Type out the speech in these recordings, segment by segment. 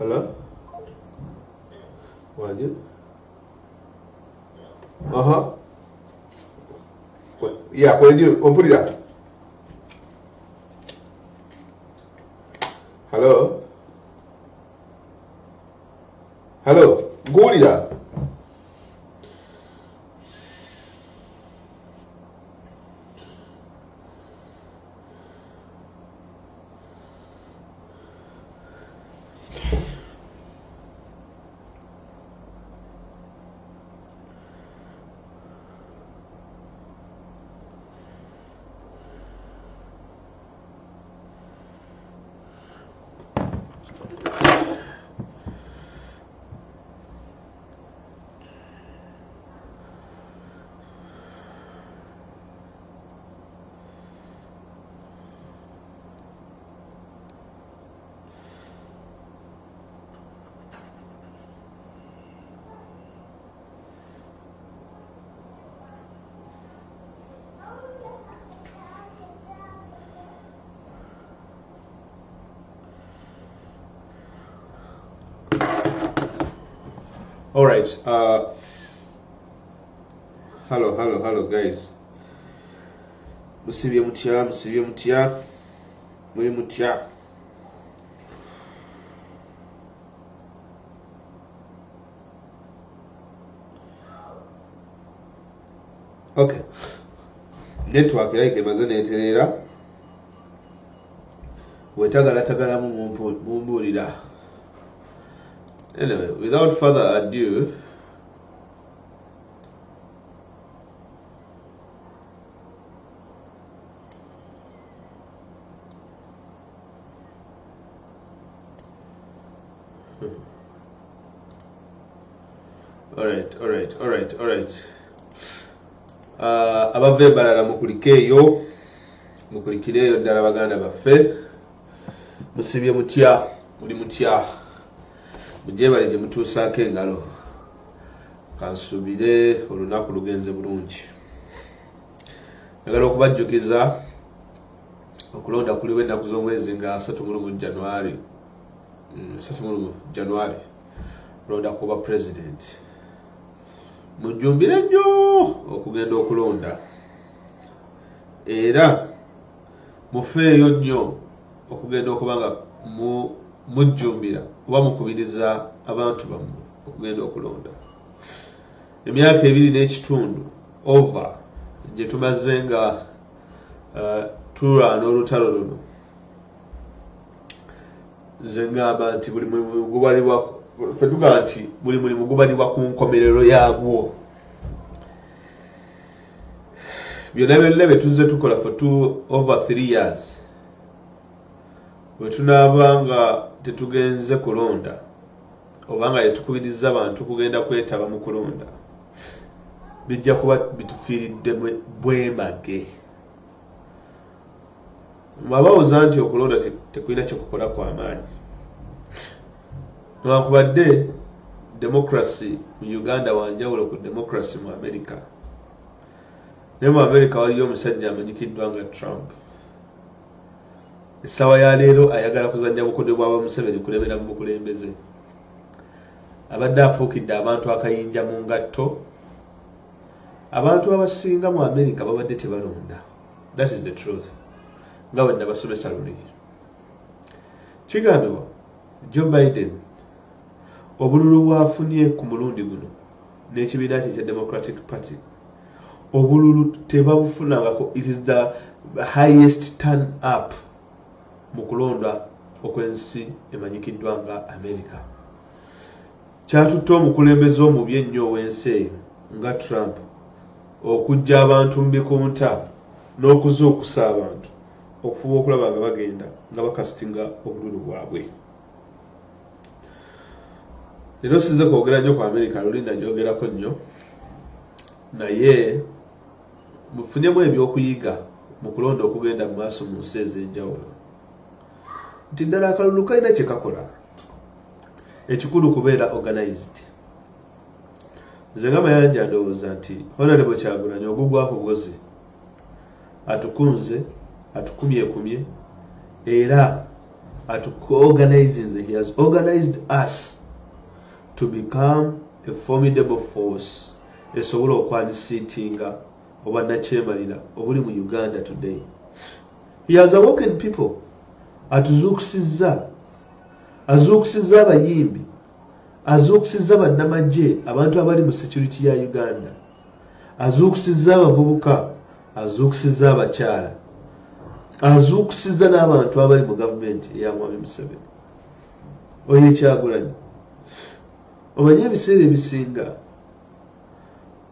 Hello? Waje? Uh-huh. Yeah, when you open it up. Hello? Hello? Go it up. All right. Hello, guys. Musibye mutya. Muri mutya. Okay. Network yake emaze neterera. Wetagala mumbulira. Anyway, without further ado, all right. Abave balala mukulikeyo ddala baganda baffe. Musibye mutya, muli mutya. Mujebale gye mutuusaako engalo. Kansuubire olunaku lugenze bulungi. Njagala okubajjukiza okulonda kuliwo ennaku z'omwezi nga 3 January. Kulonda kuba president. Mujjumbire nnyo okugenda okulonda. Era mufeeyo nnyo okugenda okubanga mujjumbira oba mukubiriza abantu bammwe okugenda okulonda. Emyaka 2 n'ekitundu over gye tumaze nga tulwana olutalo luno. Nze ngamba nti buli mulimu gubalibwa ku nkomerero yaagwo. Byonna bye tuzze tukola for over 3 years. Bwe tunaaba nga tetugenze kulonda obanga yetukubiriza abantu kugenda kwetaba mu kulonda, bijja kuba bitufiiridde bwemage. Mwabawuza nti okulonda tekulina kyekukola kwa maanyi. Newankubadde democracy mu Uganda wanjawulo ku democracy mu America. Naye mu America waliyo omusajja amanyikiddwa nga Trump. Essaawa ya leero ayagala kuzannya bukodyo bwa Museveni kulebera mu bukulembeze. Abadde afuukidde abantu akayinja mu ngatto. Abantu abasinga mu America babadde tebalonda. That is the truth. Nga bwe nabasomesa luli. Kigambibwa Joe Biden obululu bwafunye ku mulundi guno n'ekibiina kye kya Democratic Party, obululu tebabufunangako. It is the highest turn up mu kulonda okwensi emanyikiddwa nga America. Kyatutte omukulembeze omubi ennyo ow'ensi eyo nga Trump okujja abantu mu bikunta n'okuzuukusa abantu okufuba okulaba nga bagenda nga bakasitinga obululu bwabwe. Leero sinze kwogera nnyo ku America, luli nagyogerako nnyo, naye mufunyemu ebyokuyiga mu kulonda okugenda mu maaso mu nsi ez'enjawulo. Nti ddala akalulu kalina kye kakola. Ekikulu kubeera organized. Nze nga Mayanja ndowooza nti Honorable Kyagulanyi ogugwa ku bugozi atukunze, atukumyekumye, era he has organized us to become a formidable force esobola okwanisiitinga obwannakyemalira obuli mu Uganda today. He has awoken people. Azuukusizza abayimbi, azuukusizza bannamagye, abantu abali mu security ya Uganda, azuukusizza abavubuka, azuukusizza abakyala, azuukusizza n'abantu abali mu gavumenti eya Mwami Museveni. Oyo Kyagulanyi, omanyi ebiseera ebisinga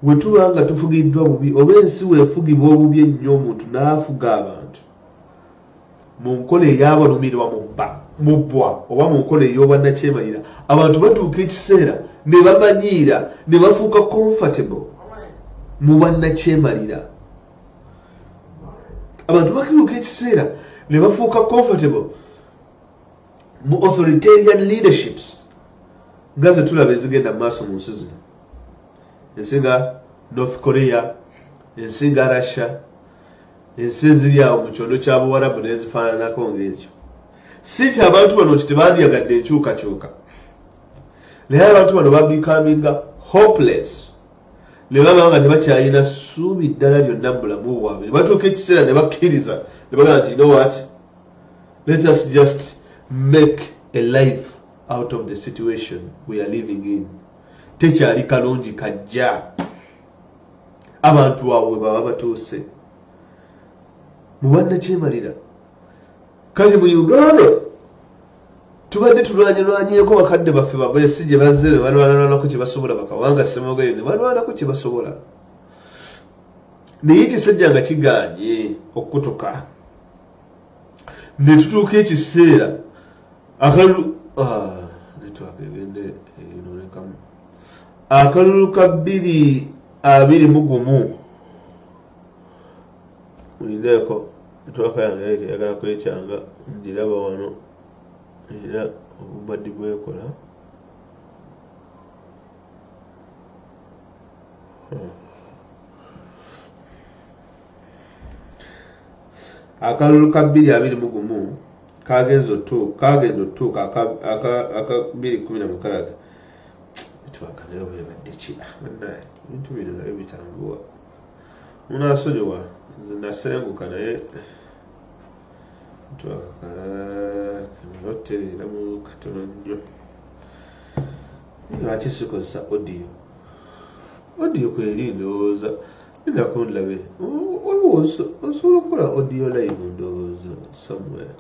bwe tuba nga tufugiddwa bubi oba ensi weefugibwa obubi ennyo omuntu n'afuga abantu mu nkola ey'abalumirwa mu bbwa oba mu nkola ey'obwannakyemalira, abantu batuuka ekiseera ne bamanyiira ne bafuuka comfortable mu bwannakyemalira. Abantu batuuka ekiseera ne bafuuka comfortable mu authoritarian leaderships nga ze tulaba ezigenda mu maaso mu nsi zino. Ensi nga North Korea, ensi nga Russia, ensi eziri awo mu kyondo kya Buwarabu n'ezifaananako ng'ekyo. Si nti abantu bano tebandyagadde enkyukakyuka, naye abantu bano babikaminga hopeless ne baba nga tebakyalina ssuubi ddala lyonna mu bulamu bwabwe. Ne batuuka ekiseera ne bakkiriza ne bagamba nti, you know what, let us just make a life out of the situation we are living in. Tekyali kalungi kajja abantu awo baba batuuse mu bwannakyemalira. Kati mu Uganda tubadde tulwanyeko bakadde baffe babeesi gye bazze ne balwanako kye basobola, bakawanga Ssemogoyo ne balwanako kye basobola, naye ekisajja nga kigaanye okukutuka ne tutuuka ekiseera akalulu ka 2021 mulindeeko netwaka yange yagala kwekyanga ngiraba wano era obubadde bwekola. Akalulu ka 2021 kagenda otuuka aka 2016 twakanayo bwebadde ki bannaye ebintu bino nabyo bitambuwa munaasonyiwa nasenguka naye twakanoterera mu katono nnyo. Lwaki sikozesa audio kweri ndowooza ndako ndlabe osobola okukola audio live ndowooza somewhere.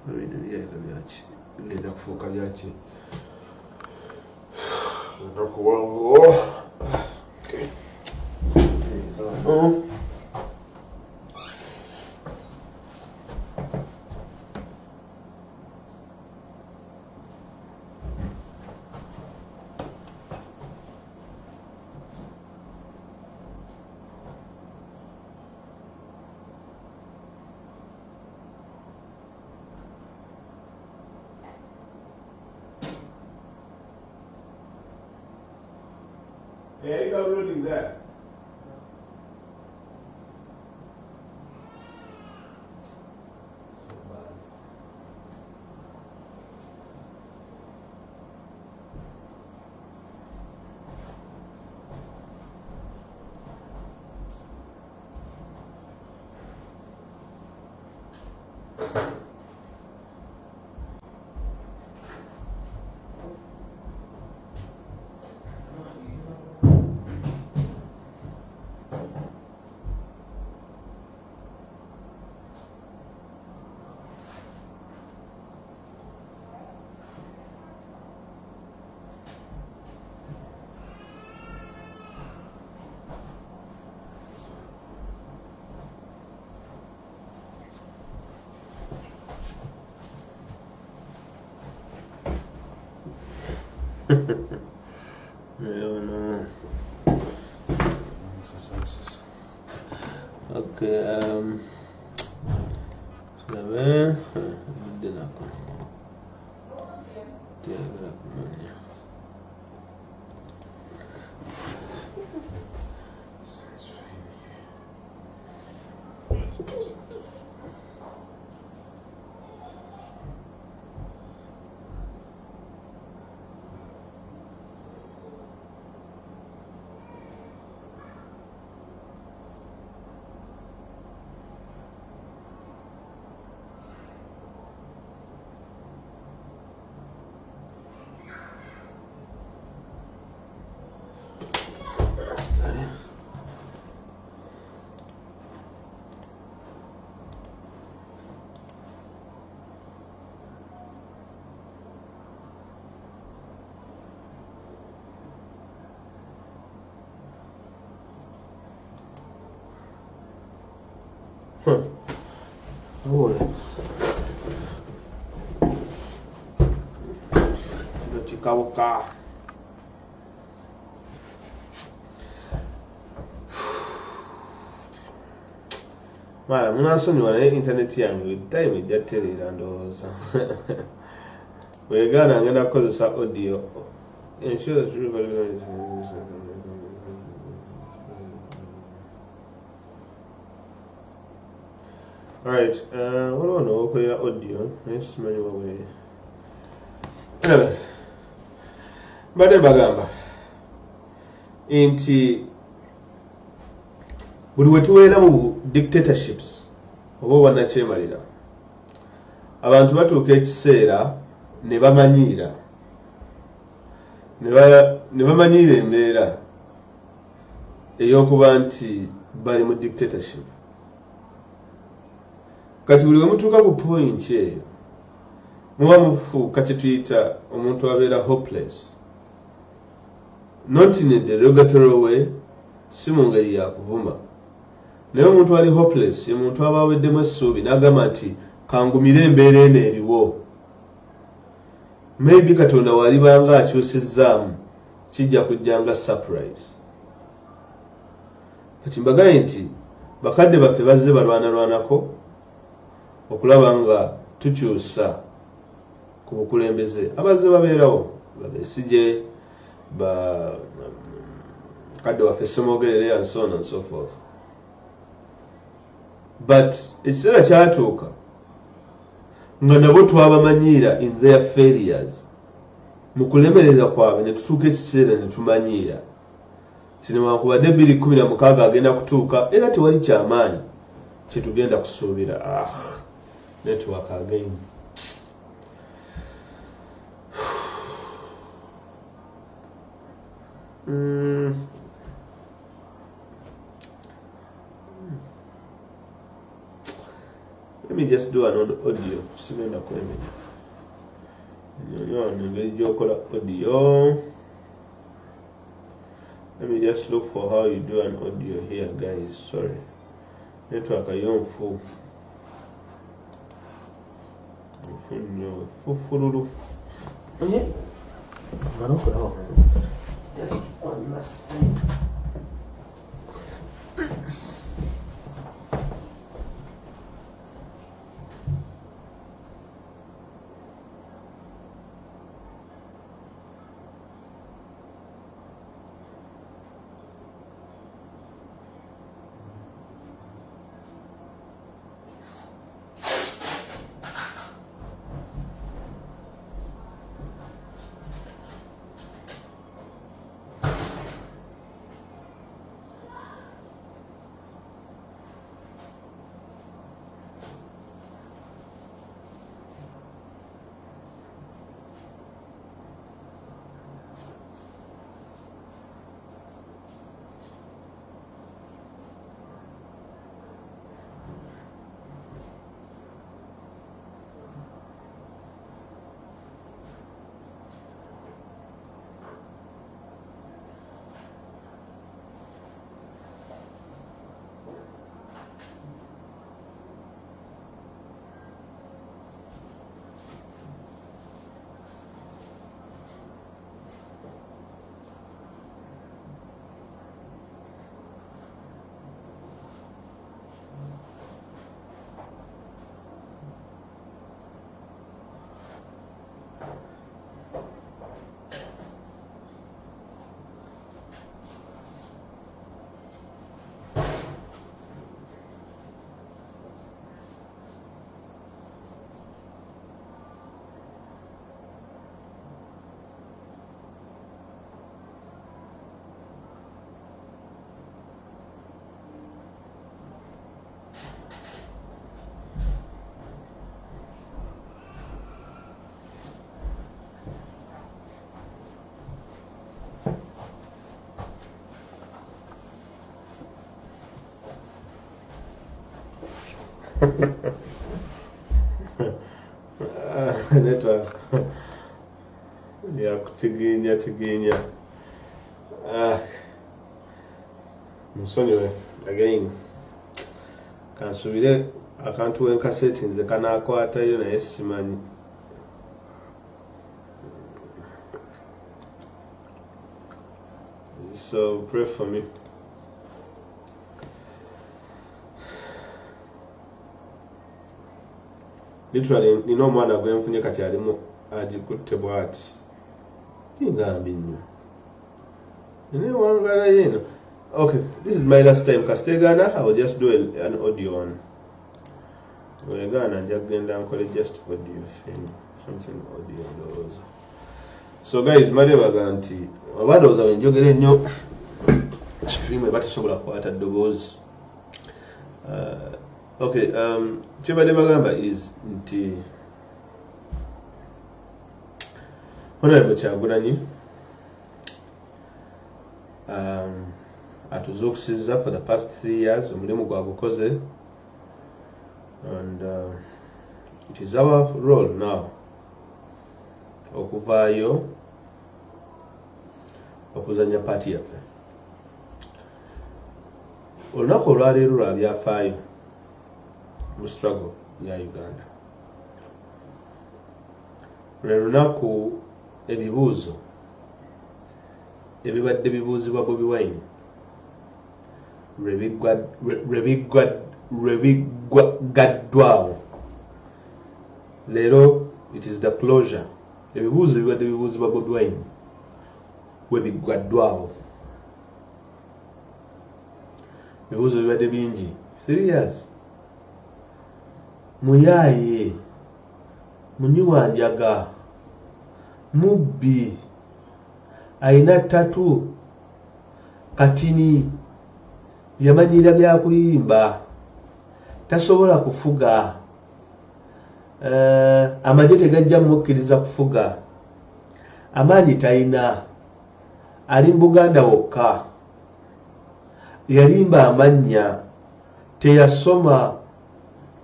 Ebintu byaka byaki ngenda kufuuka byaki ndakuwanguo. Yeah, you got really that. No. Okay, a ver, de la Oh, chikabuka. Mara munasonyiwa naye internet yange time ejja terera ndowooza. Weegaana ngenda kukozesa audio. Ensure that you Alright, what do I know? Okay, audio. Let's manual way. Anyway, bade bagamba nti buli wetubeera mu dictatorships oba bannakyemalira abantu batuuka ekiseera ne bamanyiira embeera ey'okuba nti bali mu dictatorship. Kati buli we mutuuka ku point eyo muba mufuuka kye tuyita omuntu abeera hopeless, not in a derogatory way, si mu ngeri ya kuvuma, naye omuntu ali hopeless ye muntu aba aweddemu essuubi n'agamba nti kangumire embeera eno eriwo, maybe Katonda walibanga akyusizzaamu kijja kujjanga surprise. Kati mbagaye nti bakadde baffe bazze balwanalwanako okulaba nga tukyusa ku bukulembeze abazze babeerawo Besigye kadde waffe Ssemogerere and so on and so forth. But ekiseera kyatuuka nga nabo twabamanyiira in their failures, mu kulemerera kwabwe ne tutuuka ekiseera ne tumanyiira kinewankubadde 2016 agenda kutuuka era tewali kyamaanyi kye tugenda kusuubira. Network again. Let me just do an audio. Sigenda kwemenya. Ngeri gyokola audio. Let me just look for how you do an audio here, guys. Sorry. Network ayonfu. Fufururu. Okay. Just one last time. Network ya kutiginya musonyiwe again kansubire akantu wenka settings kanakwatayo naye simanyi. So pray for me. Literally nina omwana gwe nfunye kati alimu agikutte bwati tingambi nnyo naye wangala yeno. Okay, this is my last time kastegana. I will just do an audio one. Wegana njagenda nkole just audio thing, something audio those. So guys, marebaga nti abadoza wenjogere nnyo stream ebatasobola kwata ddoboozi. Okay, kyebadde bagamba is nti Honorable Kyagulanyi atuzuukusiza for the past 3 years omulimu gwagukoze, and it is our role now okuvaayo okuzanya party yaffe. Olunaku olwaleero lwa byafaayo mu struggle ya Uganda. Lwe lunaku ebibuuzo ebibadde bibuuzibwa Bobi Wine lwe bigaddwawo. Leero it is the closure. Ebibuuzo ebibadde bibuuzibwa Bobi Wine we bigaddwawo. Ebibuuzo bibadde bingi 3 years. Muyaaye, munyiwanjaga, mubbi, aina tatu, katini, yamanyira bya kuyimba, tasobola kufuga, amagye tegajja mukkiriza kufuga, amaanyi talina, ali mu Buganda wokka, yalimba amannya, teyasoma,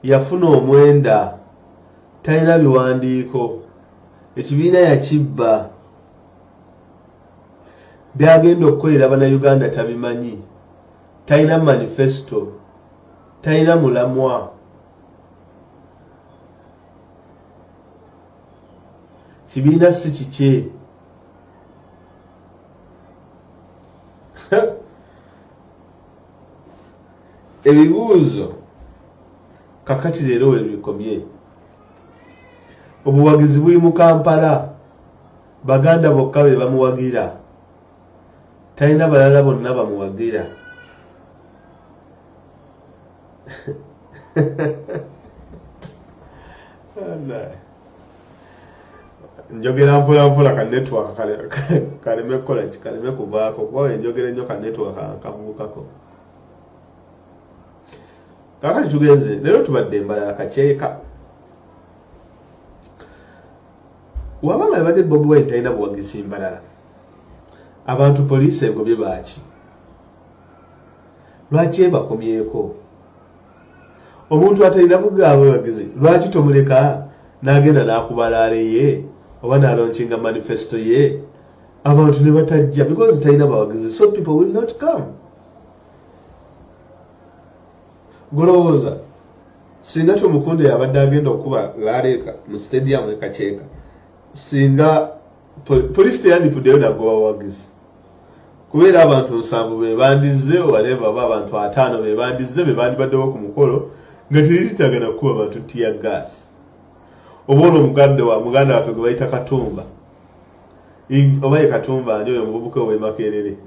yafuna omwenda, talina biwandiiko, ekibiina yakibba, byagenda okukolera Bannayuganda tabimanyi, talina manifesto, talina mulamwa. Kibiina si kikye. Ebibuuzo kakati leero we bikomye. Obuwagizi buli mu Kampala, Baganda bokka be bamuwagira, talina balala bonna bamuwagira. Njogera mpola mpola ka network kaleme kukola ki, kaleme kuvaako kuba njogera nnyo ka network akabuukako. Kakati tugenze leero tubadde Mbalala kaceeka. Wabanga abadde Bobi Wine talina buwagizi Mbalala, abantu poliisi egobye baaki? Lwaki ebakomyeko? Omuntu atalina buwagizi lwaki tomuleka n'agenda n'akubalaale ye oba n'alonkinga manifesto ye abantu ne batajja because talina bawagizi, so people will not come. Golowooza singa Tumukunde yabadde agenda okuba laleeka mu stadium e Kaceeka, singa poliisi teyandifuddeyo nago bawagizi kubeera abantu 7 be bandizze obaleva oba abantu 5 be bandizze be bandibaddewo ku mukolo nga teritagana kuba abantu tear gas. Oba ono muganda waffe gwe bayita Katumba oba ye Katumba ani oyo muvubuka ow'e Makerere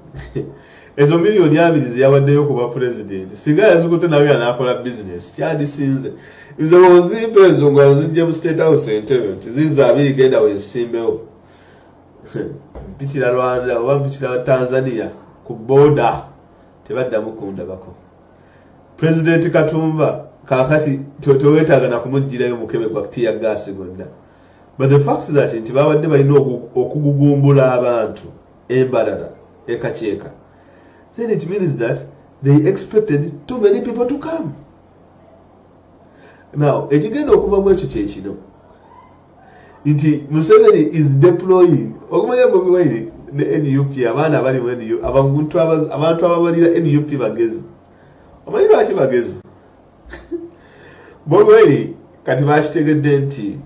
ezo miliyoni 2 ze yawaddeyo kuba president, singa yazikutte nawe anaakola business kyandisinze. Nze ozimba ezo nga zijje mu State House Entebbe nti ziza 2 genda weesimbewo mpitira Rwanda oba mpitira Tanzania ku border tebaddamu kundabako. President Katumba kakati towetaaga na kumugirayo mukebe gwa tear gas gonna. But the fact that nti babadde balina okugugumbula abantu Mbalala e Kaceeka, then it means that they expected too many people to come. Now, ekigenda okuva mu ekyo kyekino nti Museveni is deploying okumanya Bobi Wine ne NUP abaana bali mu NUP abantu ababalira NUP bagezi. Omanyi lwaki bagezi? Bobi Wine kati bakitegedde nti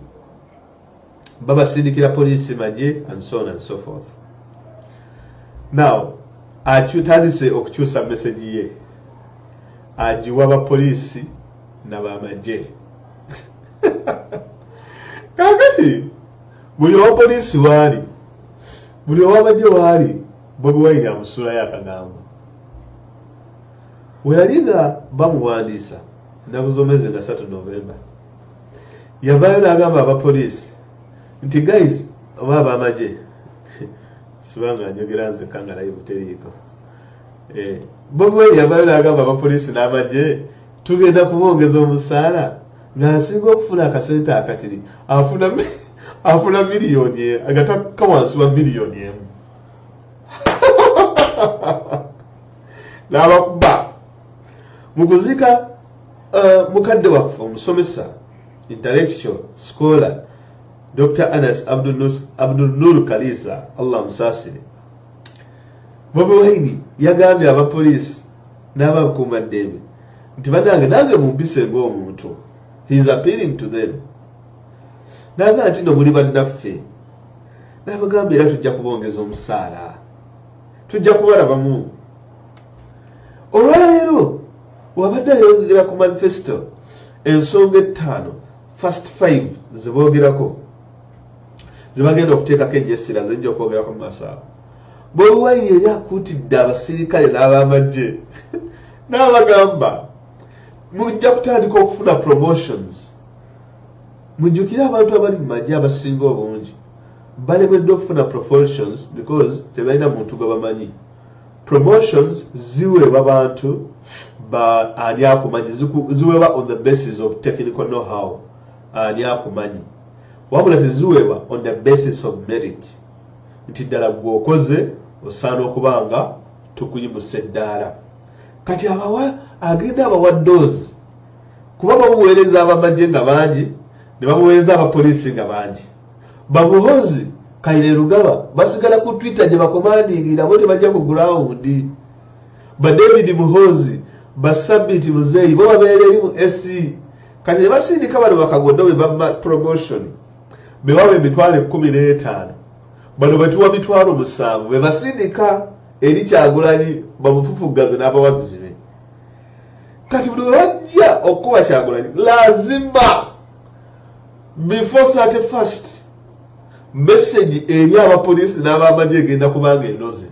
babasindikira poliisi magye and so on and so forth. Now atandise okukyusa message ye agiwa abapoliisi n'abamagye. Kakati buli owa poliisi waali, buli ow'amagye waali, Bobi Wine amusulayo akagambo. We yali nga bamuwandiisa ennaku z'omwezi nga 3 November, yavaayo n'agamba abapoliisi nti guys oba abamagye sibanga njogera nzekka nga live teriiko. Bobi Wine yavaayo n'agamba abapoliisi n'amagye tugenda kubongeza omusaala ng'asinga okufuna akasente akatiri afuna miliyoni agataka wansi wa miliyoni emu. N'abakuba mu kuzika mukadde waffe omusomesa intellectual scholar Dr. Anas Abdul Nur Kalisa, Allah musasire. Bobi Wine yagambye abapoliisi n'abakuumaddembe nti bannange nange mumpise ng'omuntu. He is appealing to them. Naga nti no muli bannaffe. N'abagambye era tujja kubongeza omusaala. Tujja kubalabamu. Olwaleero wabadde ayongera ku manifesto ensonga 5 first 5 ziboogerako zibagenda okuteekako enjessira zenja okwogerako mu maaso awo. Bobi Wine yali akuutidde abasirikale n'abamagye n'abagamba mujja kutandika okufuna promotions. Mujjukire abantu abali mu magye abasinga obungi balemeddwa okufuna promotions because tebalina muntu gwe bamanyi. Promotions ziweebwa bantu ani akumanyi, ziweebwa on the basis of technical know-how ani akumanyi, wabula teziweebwa on the basis of merit. Nti ddala gweokoze osaana okuba nga tukuyimuse eddaala. Kati agenda abawa doozi kuba bamuweereza abamagye nga bangi ne bamuweereza abapoliisi nga bangi. Bamuhozi Kaire Rugaba basigala ku Twitter gye bakomandingira bo tebajja ku ground. Ba David Muhozi ba Sabit Muzeyi bo babeera eri mu SC. Kati basindika bano bakagoddo be bamma promotion be bawe emitwalo 15 bano batuwa mitwalo 7 be basindika eri Kyagulanyi bamufufugaze n'abawagizi be. Kati buli wajja okuwa Kyagulanyi lazima before 31st message eri abapoliisi n'abamagye egenda kubanga enoze.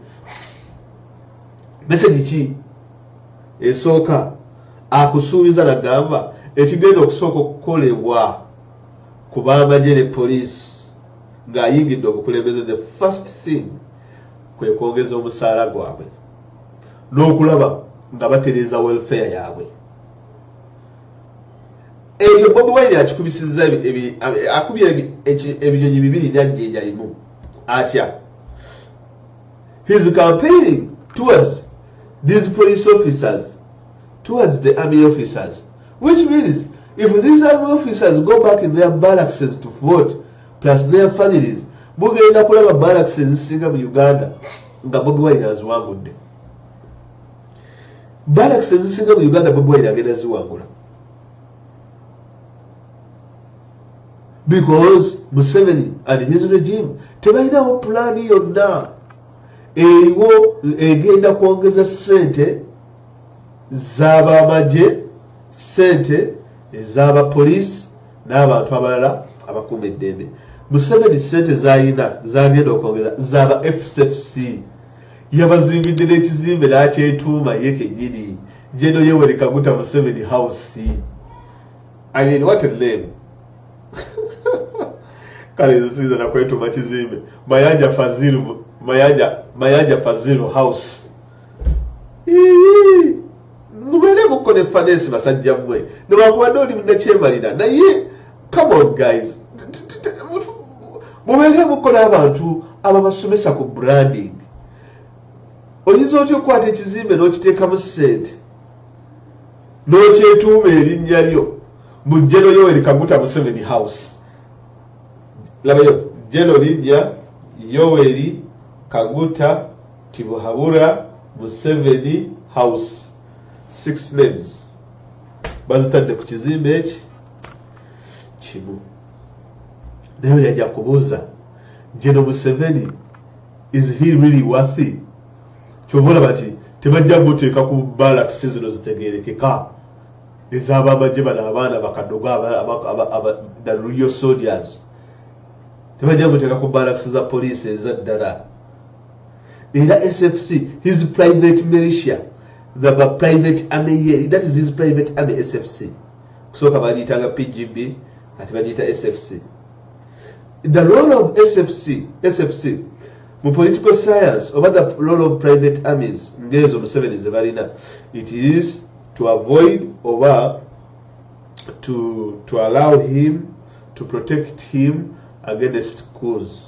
Message ki esooka akusuubiza nagamba ekigenda okusooka okukolebwa ku bamagye ne poliisi ng'ayingidde obukulembeze, the first thing kwe kwongeza omusaala gwabwe n'okulaba nga batereeza welfare yaabwe. Ekyo Bobi Wine akikubisizza akubye ebinyonyi bibiri n'ajjinja limu atya. He is campaigning towards these police officers, towards the army officers, which means if these army officers go back in their barracks to vote plus their families, mugenda kulaba barracks ezisinga mu Uganda nga Bobi Wine aziwangudde. Barracks ezisinga mu Uganda Bobi Wine agenda ziwangula. Because Museveni and his regime tebalinawo pulaani yonna eriwo egenda kwongeza ssente z'abamagye, ssente ez'abapoliisi n'abantu abalala abakuuma eddembe. Museveni ssente z'alina zagenda okwongeza z'aba FCFC. Yabazimbidde n'ekizimbe n'akyetuuma ye kennyini General Yoweri Kaguta Museveni House. I mean, what a name. Kale nziza na kwetuuma kizimbe Mayanja Fazilu House. Mubere mukone fanesi basajja mmwe nebakuwadde oli munnakyemalira naye come on guys, mubere mukone abantu ababasomesa ku branding. Oyinza otya okukwata ekizimbe n'okiteekamu ssente n'okyetuuma erinnya lyo mu General Yoweri Kaguta Museveni House. Labayo General linnya Yoweri Kaguta Tibuhabura Museveni House. 6 names. bazitadde ku kizimbe eki kimu. Naye yajja kubuuza General Museveni, is he really worthy? Kyova bati tebajja muteeka ku barracks zino zitegeerekeka ez'abamagye bano abaana bakadogo the real soldiers. Tebajja muteeka ku barracks za police ezaddala. Era SFC, his private militia, the private army, that is his private army SFC. Kusooka bagiyitanga PGB, ati bagiyita SFC. The role of SFC mu political science, over the role of private armies, ngezo Museveni zebalina, it is to avoid over to allow him to protect him against coups.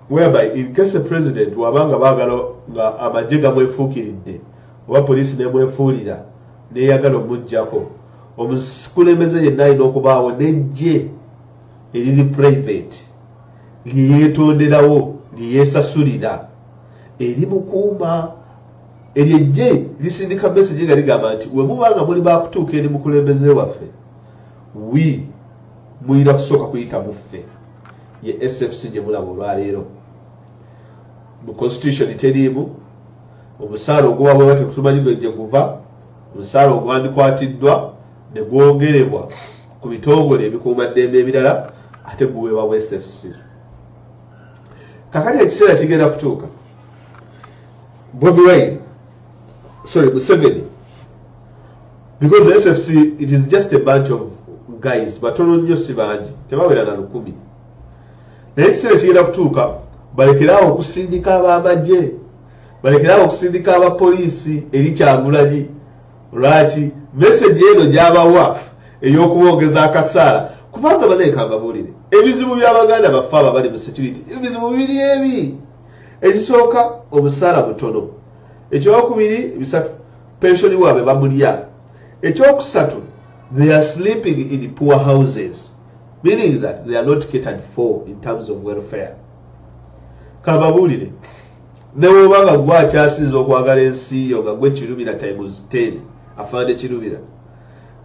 Whereby in case a president wabanga bagala nga amagye gamwefuukiridde oba poliisi nemwefuulira neyagala omujjako, omukulembeze yenna alina okubaawo n'eggye eriri private lyeyeetonderawo lyeyeesasulira erimukuuma. Eryo eggye lisindika message nga ligamba nti we mubanga muli bakutuuka eri mukulembeze waffe, muyina kusooka kuyita muffe. Ye SFC gye mulaba olwaleero. Mu constitution teriimu omusaala oguwabwa bati kutumanyi gye guva, omusaala ogwandikwatiddwa ne gwongerebwa ku bitongole ebikuumaddembe ebirala ate guweebwa SFC. Kakati ekiseera kigenda kutuuka Museveni, because the SFC, it is just a bunch of guys, batono nnyo si bangi, tebawera na 100. Naye ekiseera kigenda kutuuka balekerawo okusindika abamagye, balekerawo okusindika abapoliisi eri Kyagulanyi. Lwaki message eno gy'abawa ey'okubongeza akasaala, kubanga banaeka mbabuulire ebizibu by'Abaganda baffe abo bali mu security, ebizibu biri ebi. Ekisooka omusaala mutono, ekyokubiri bisatu pensioni waabwe bamulya, ekyokusatu they are sleeping in poor houses, meaning that they are not catered for in terms of welfare. Kababuulire newobanga gwakyasinza okwagala ensi yo nga gwe Kirumira times 10 afande Kirumira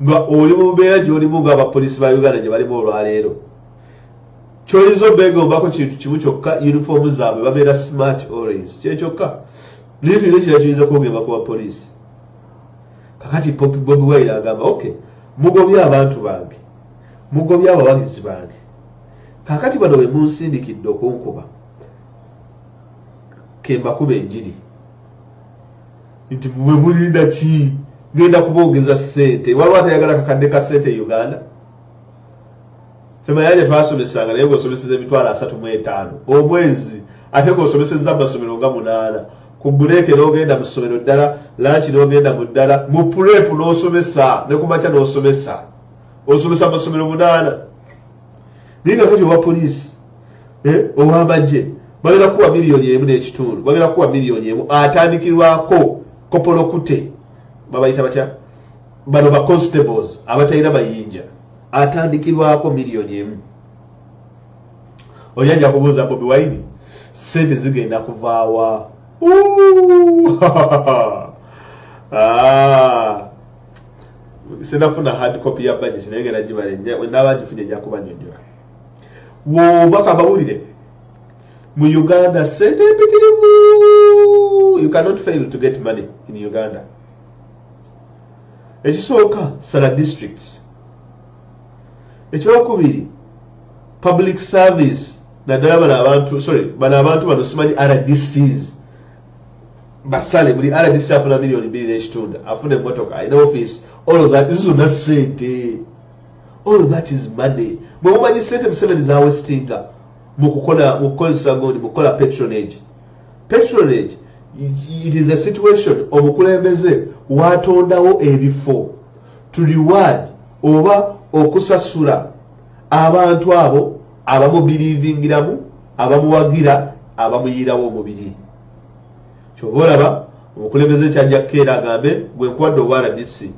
nga oli mu mbeera gy'olimu ng'abapoliisi ba Uganda gye balimu olwaleero, ky'oyinza obeegombako kintu kimu kyokka, uniform zaabwe babeera smart always, kyekyokka. Liitu nekira kiyinza kwogemba ku bapoliisi. Kakati Bobi Wine agamba okay, mugobye abantu bange, mugobye abawagizi bange, kakati bano we munsindikidde okunkuba kemba kuba enjiri nti mwe mulinda ki genda kubongeza ssente, waliwo atayagala kakadde ka ssente Uganda. Fema yaje twasomesanga naye ng'osomeseza emitwalo 35 omwezi, ate ng'osomeseza amasomero nga 8 ku buleeke n'ogenda mu ssomero ddala, lanchi n'ogenda mu ddala, mu pulepu n'osomesa, ne ku makya n'osomesa, osomesa amasomero 8. Naye nga kati owa poliisi ow'amagye bagenda kuwa $1.5 million, bagenda kuwa $1 million atandikirwako kopolokute, babayita batya bano ba constables abatalina mayinja, atandikirwako $1 million. Ojanja kubuuza Bobi Wine sente zigenda kuvaawa? Sinafuna hard copy ya budget naye ngenda gibalenja n'abagifunye ejja kubanyonyola. Wobaka bawulire mu Uganda sente mpitirivu, you cannot fail to get money in Uganda. Ekisooka Sala districts, ekyokubiri public service, naddala bano abantu bano simanyi RDCs basale, buli RDC afuna $2 million, afuna emmotoka, alina office, all of that, this is not sente, all of that is money. Bwe mumanyi sente Museveni za wastinga mu kukozesa gundi, mu kukola patronage. Patronage, it is a situation omukulembeze watondawo ebifo to reward oba okusasula abantu abo abamubiriivingiramu, abamuwagira, abamuyirawo omubiri. Kyova olaba omukulembeze kyajja kukeera agambe bwe nkwadde obwa RDC,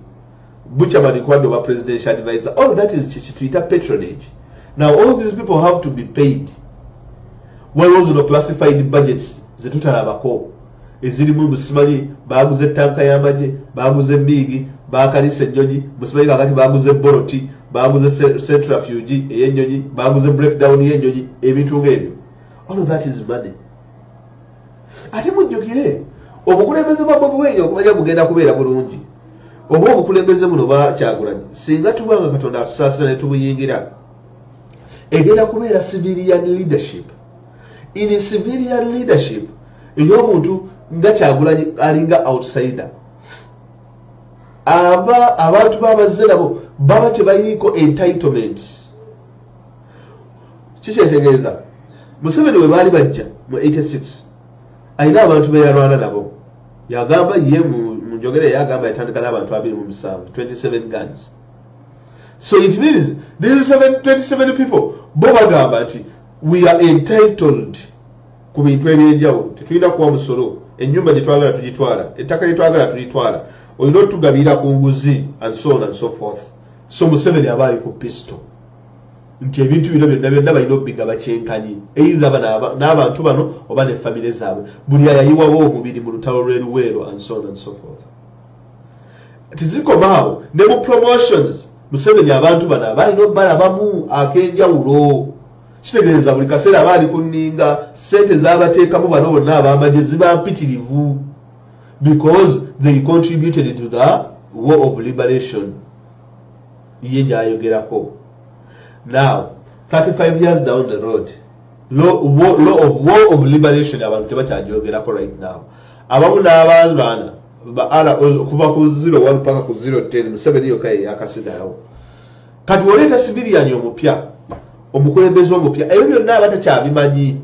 Buchaman nkwadde obwa presidential advisor. All that is kituyita patronage. Now all these people have to be paid. Waliwo zino classified budgets zetutalabako ezirimu simanyi baguze tanka y'amagye, baguze mbigi, bakalise ennyonyi musimanyi kakati baguze boroti baguze centrifuge ey'ennyonyi baguze breakdown y'ennyonyi ebintu ng'ebyo all of that is money. Ate mujjukire obukulembeze bwa Bobi Wine okumanya bugenda kubeera bulungi oba obukulembeze buno Kyagulanyi singa tubanga Katonda atusaasira ne tubuyingira egenda kubeera civilian leadership. In civilian leadership ey'omuntu nga Kyagulanyi alinga outsider abantu babazze nabo baba tebayiriko entitlements. Kikyetegeeza Museveni we baali bajja mu 86 alina abantu be yalwana nabo yagamba ye mu njogera yagamba yatandika n'abantu 27 27 guns. So it means these 27 people bo bagamba nti we are entitled ku bintu ebyenjawulo tetulina kuwa musolo ennyumba gye twagala tugitwala ettaka lye twagala tulitwala olina otugabira ku nguzi and so on and so forth. So Museveni abaali ku pistol nti ebintu bino byonna balina obigaba kyenkanyi either n'abantu bano oba ne famire zaabwe buli ayayiwawo omubiri mu lutalo lw'eruweero and so on and so forth. Tizikomaawo ne mu promotions Museveni abantu bano abalina obbalabamu ak'enjawulo. Kitegeeza buli kaseera abaali kunninga ssente z'abateekamu bano bonna ab'amagye ziba mpitirivu because they contributed to the war of liberation ye gy'ayogerako. Now 35 years down the road war of liberation abantu tebakyajogerako right now. Abamu n'abalwana kuva ku 01 mpaka ku 010 Museveni yokka ye yakasigalawo. Kati oleeta civilian omupya omukulembeze omupya ebyo byonna abatakyabimanyi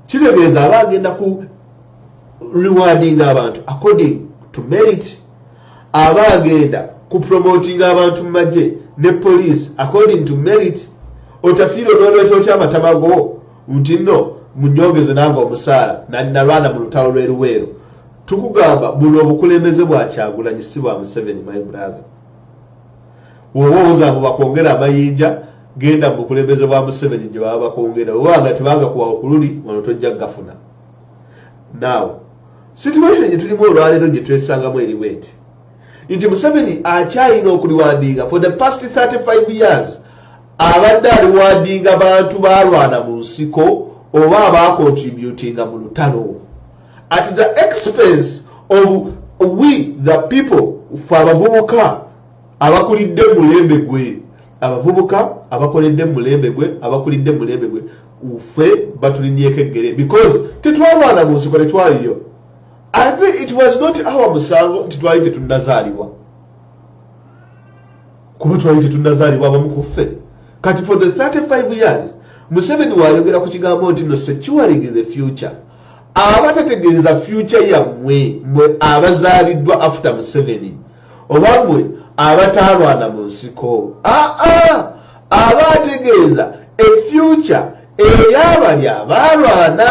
kitegeeza abagenda ku rewarding abantu according to merit abagenda ku promoting abantu mu magye ne police according to merit. Otafiiro n'olweta otya amatama go nti nno munyongeze nange omusaala nalwana mu lutalo lw'eruweero. Tukugamba buno obukulembeze bwa Kyagulanyi si bwa Museveni my brother. Wowooza bakongera amayinja genda mu bukulembeze bwa Museveni gye baba bakongera obanga tebanga kuwa okululi wano tojja gafuna. Now situation gye tulimu olwaleero gye twesangamu eriweeti nti Museveni akyalina okuliwandinga for the past 35 years abadde aliwandinga bantu balwana mu nsiko oba abacontributinga mu lutalo at the expense of we the people fe abavubuka abakulidde mulembe gwe abavubuka abakoledde mulembe gwe abakulidde mulembe gwe ufe batulinnyeko eggere because tetwalwana mu nsiko tetwaliyo. I think it was not our musango nti twali tetunnazaalibwa kuba twali tetunnazaalibwa abamu ku ffe. Kati for the 35 years Museveni wayogera ku kigambo nti no securing the future. Abatategeeza future yammwe mwe abazaaliddwa after Museveni oba mmwe abataalwana mu nsiko abategeeza a future ey'abali abaalwana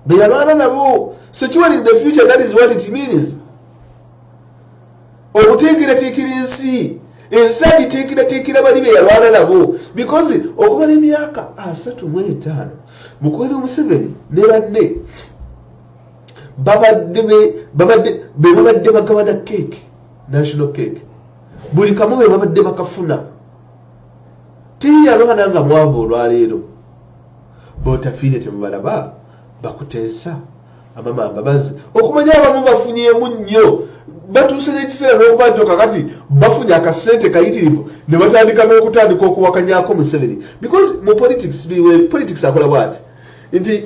be yalwana nabo. Securing the future, that is what it means. Obuteekerateekera ensi agiteekerateekera bali be yalwana nabo because okubala emyaka 35 Mukwano Museveni ne banne babadde bagabana cake, national cake, buli kamu be babadde bakafuna. Teri yalwana nga mwavu olwaleero botafiire temubalaba bakuteesa amama mbabazi okumanya abamu bafunyemu nnyo batuuse n'ekiseera n'okuba nti kakati bafunye akasente kayitirivu ne batandika n'okutandika okuwakanyako Museveni because mu politics akola bwati nti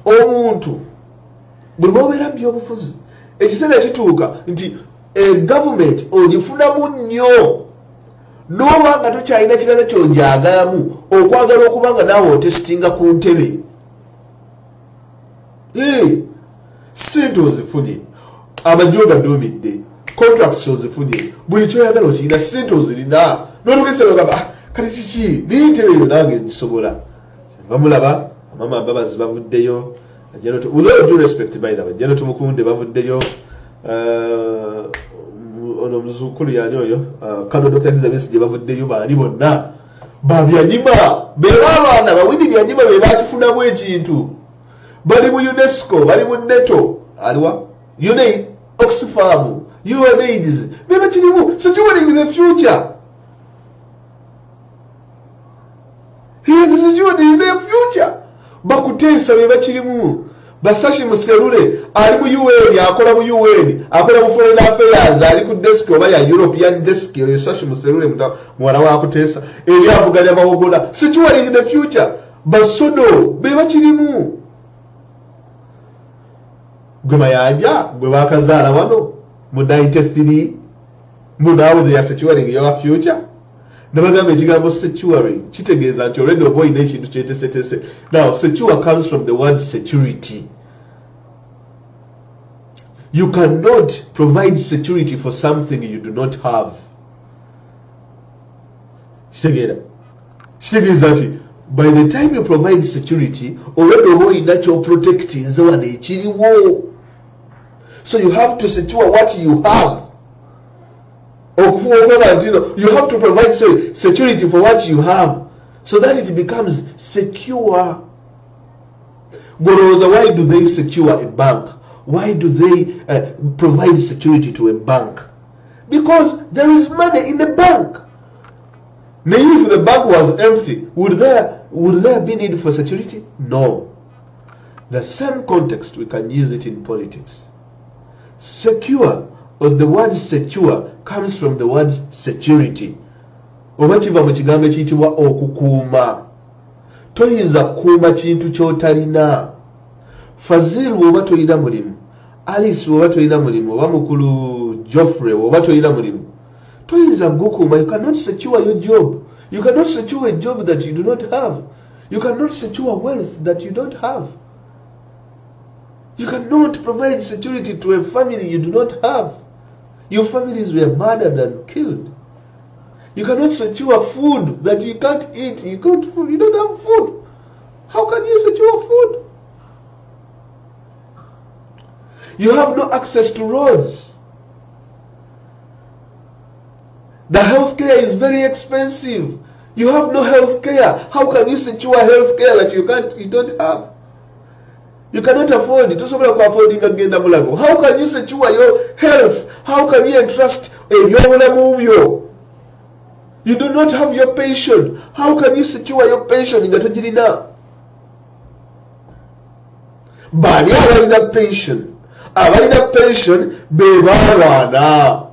omuntu buli bwobeera mu byobufuzi ekiseera ekituuka nti gavumenti ogifunamu nnyo n'oba nga tokyalina kirala ky'ojagalamu okwagala okuba nga naawe otesitinga ku ntebe sente ozifunye amajjo gadoomidde contracts ozifunye buli kyoyagala okirina sente ozirina n'olugesa ogamba kati kiki n'entebe eyo nange nkisobola bamulaba amama mbabazi bavuddeyo with all due respect by the way Jeno Tumukunde bavuddeyo ono muzukulu yani oyo kano Dr. Elizabeth gye bavuddeyo baali bonna babyanyima bebalwana bawindi byanyima be bakifunamu ekintu bali mu UNESCO bali mu NATO aliwa UNAID Oxfam UNAIDS beba kirimu securing the future. He is securing the future. Bakutesa beba kirimu. Basashi Muserure ali mu UN akola mu UN akola mu foreign affairs ali ku desk oba ya European desk yo Sashi Muserure mwana wa kutesa eri avuganya mawogola securing in the future basodo beba kirimu gwe mayanja gwe bakazaala wano mu 93 munawo they are securing your future nabagamba ekigambo securing kitegeeza nti already oba oyina ekintu kyetesetese. Now secure comes from the word security. You cannot provide security for something you do not have. Kitegeeza nti by the time you provide security already oba oyina kyoprotectinze wano ekiriwo. So you have to secure what you have. You have to provide security for what you have so that it becomes secure. Goroza, why do they secure a bank? Why do they provide security to a bank? Because there is money in the bank. Maybe if the bank was empty, would there be need for security? No. The same context, we can use it in politics. Secure, or the word secure comes from the word security. Oba kiva mu kigambo ekiyitibwa okukuuma. Toyinza kukuuma kintu ky'otalina. Fazil oba toyina mulimu, Alice oba toyina mulimu, oba mukulu Geoffrey oba toyina mulimu, toyinza gukuuma. You cannot secure your job. You cannot secure a job that you do not have. You cannot secure wealth that you don't have. You cannot provide security to a family you do not have. Your families were murdered and killed. You cannot secure food that you can't eat. You don't have food. How can you secure food? You have no access to roads. The healthcare is very expensive. You have no healthcare. How can you secure healthcare that you don't have? You cannot afford it. How can you secure your health? How can you entrust a You do not have your pension. How can you secure your pension in the Tojirina? Bali abalina pension. Abalina pension bebalwana.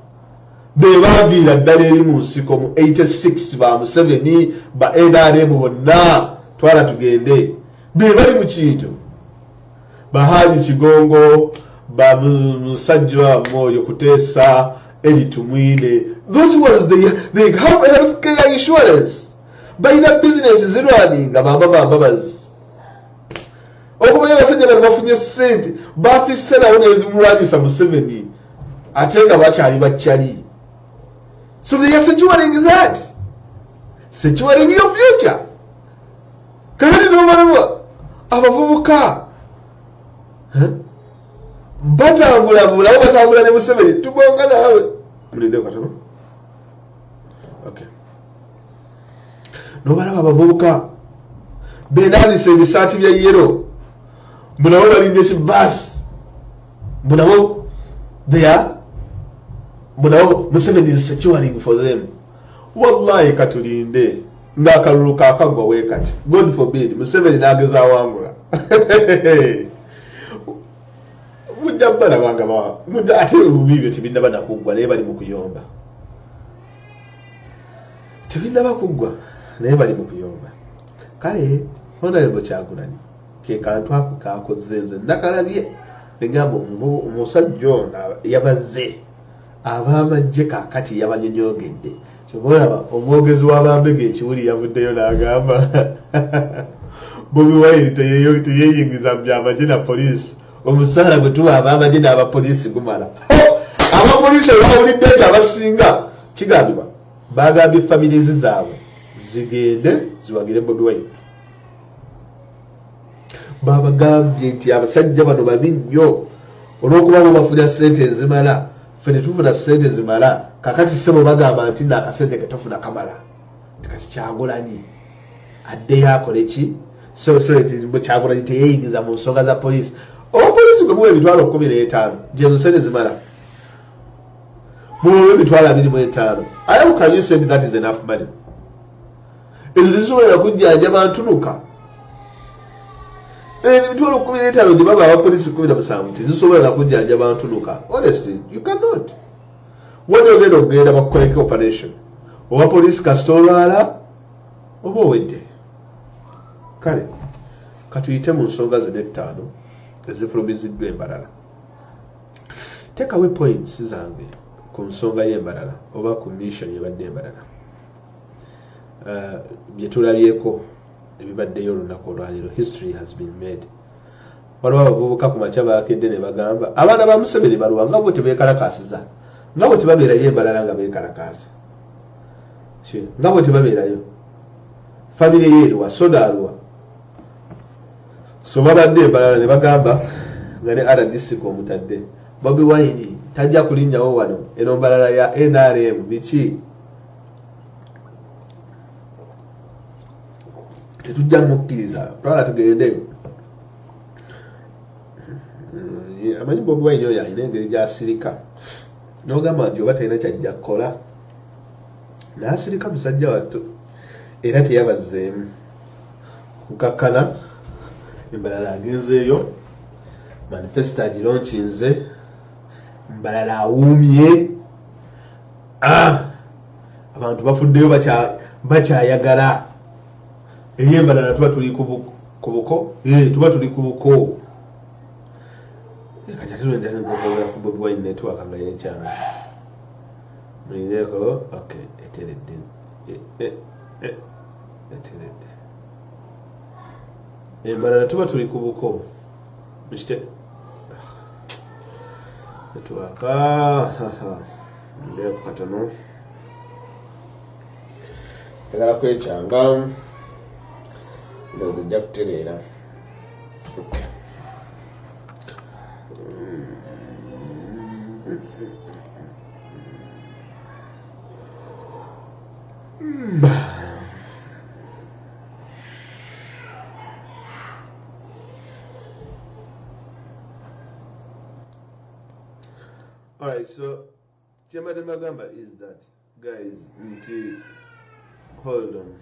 Bebaviira ddala eri mu nsiko mu 86 ba Museveni ba NRM bonna twala tugende. Bebali mu kintu. Bahali Kigongo, ba Musajja Moyo Kutesa, Eddie Tumwine. Those ones, they have health care insurance. Bayina businesses running babas. Okumanya basajja bali bafunye ssente bafisse nawo nezimulwanyisa Museveni ate nga bakyali bakyali. So they are securing that. Securing your future. Kandi nomalwa abavubuka batambula ne Museveni tubonga nawe mulinde katono. Okay. Nobalaba abavubuka benanise ebisaati bya yero munawo balinye kibasi munawo Museveni is securing for them. Wallahi katulinde ng'akalulu kakagwa wekati. God forbid Museveni nageza wangula. Mujja bana banga mujja ate ubibyo tibinda bana kugwa naye bali mu kuyomba. Tibinda bakugwa naye bali mu kuyomba. Kale Honorable Kyagulanyi ke kantu ako kakoze nze nakalabye ngamba omusajja ono yabaze abamajje kakati yabanyonyogedde. Kyobalaba omwogezi w'abambege ekiwuli yavuddeyo n'agamba Bobi Wine teyeyingiza mu byamagye na poliisi. Omusaala gwe tuwa abamagye n'abapoliisi gumala. Abapoliisi bawulidde nti abasinga kigambibwa bagambye families zaabwe zigende ziwagire Bobi Wine. Babagambye nti abasajja bano babi nnyo olw'okuba bo bafuna ssente ezimala ffe ne tufuna ssente zimala kakati ssebo bagamba nti n'akasente ke tofuna kamala. Kati Kyagulanyi addeyo akole ki? So Kyagulanyi teyeyingiza mu nsonga za poliisi. Obapoliisi gwe muwa emitwalo 15 gyezo ssente zimala. emitwalo 25 how can you say that is enough money ezo zisobola kujjanjaba ntunuka emitwalo 15 gye baba abapoliisi 17 tezisobola kujjanjaba ntunuka honestly you cannot wona ogenda okugenda bakukoleko operation oba poliisi kasita olwala oba owedde kale katuyite mu nsonga zino 5 ezifulumiziddwa Embalala. Take away points zange ku nsonga y'Embalala oba ku mission yebadde Embalala. Bye tulabyeko ebibaddeyo olunaku olwaliro, history has been made. Waliwo abavubuka ku makya baakedde ne bagamba abaana ba Museveni baluwa nga bo tebeekalakaasiza nga bwe tebabeerayo Embalala nga beekalakaasa nga bwe tebabeerayo famire ye eruwa soda aluwa so babadde Embalala ne bagamba nga ne RDC ko omutadde Bobi Wine tajja kulinnyawo wano eno Mbalala ya NRM biki tetujja mukkiriza twala tugendeyo amanyi Bobi Wine oyo alina engeri gy'asirika n'ogamba nti oba talina kyajja kukola n'asirika musajja wattu era teyabazzeemu kukakkana Embalala agenzeeyo manifesto agironkinze Mbalala awuumye abantu bafuddeyo bakyayagala eri Embalala tuba tuli ku buko tuba tuli ku buko kati ate lwendaogera ku Bobi Wine network nga yekyama mulireko okay eteredde eteredde Embalala tuba tuli ku buko mukite network ndeko katono egala kwekyanga ndowooza ojja kutereera okay. Alright, so Chembade Magamba is that, guys, until hold on.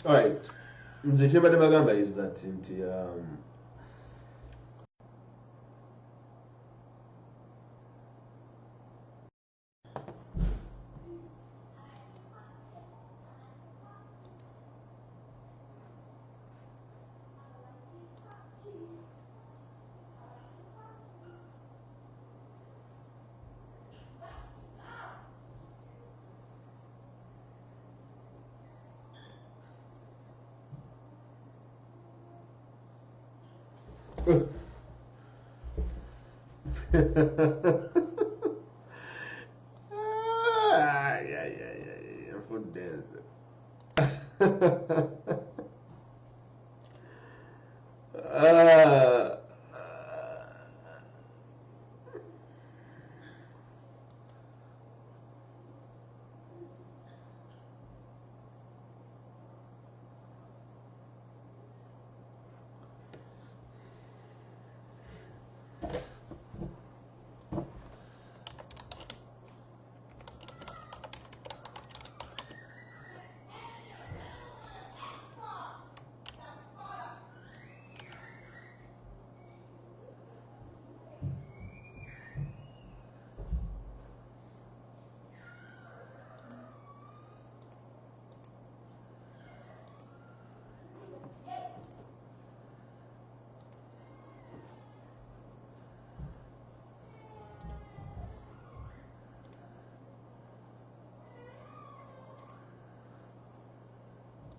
Alright, the Chembade Magamba is that until food dance.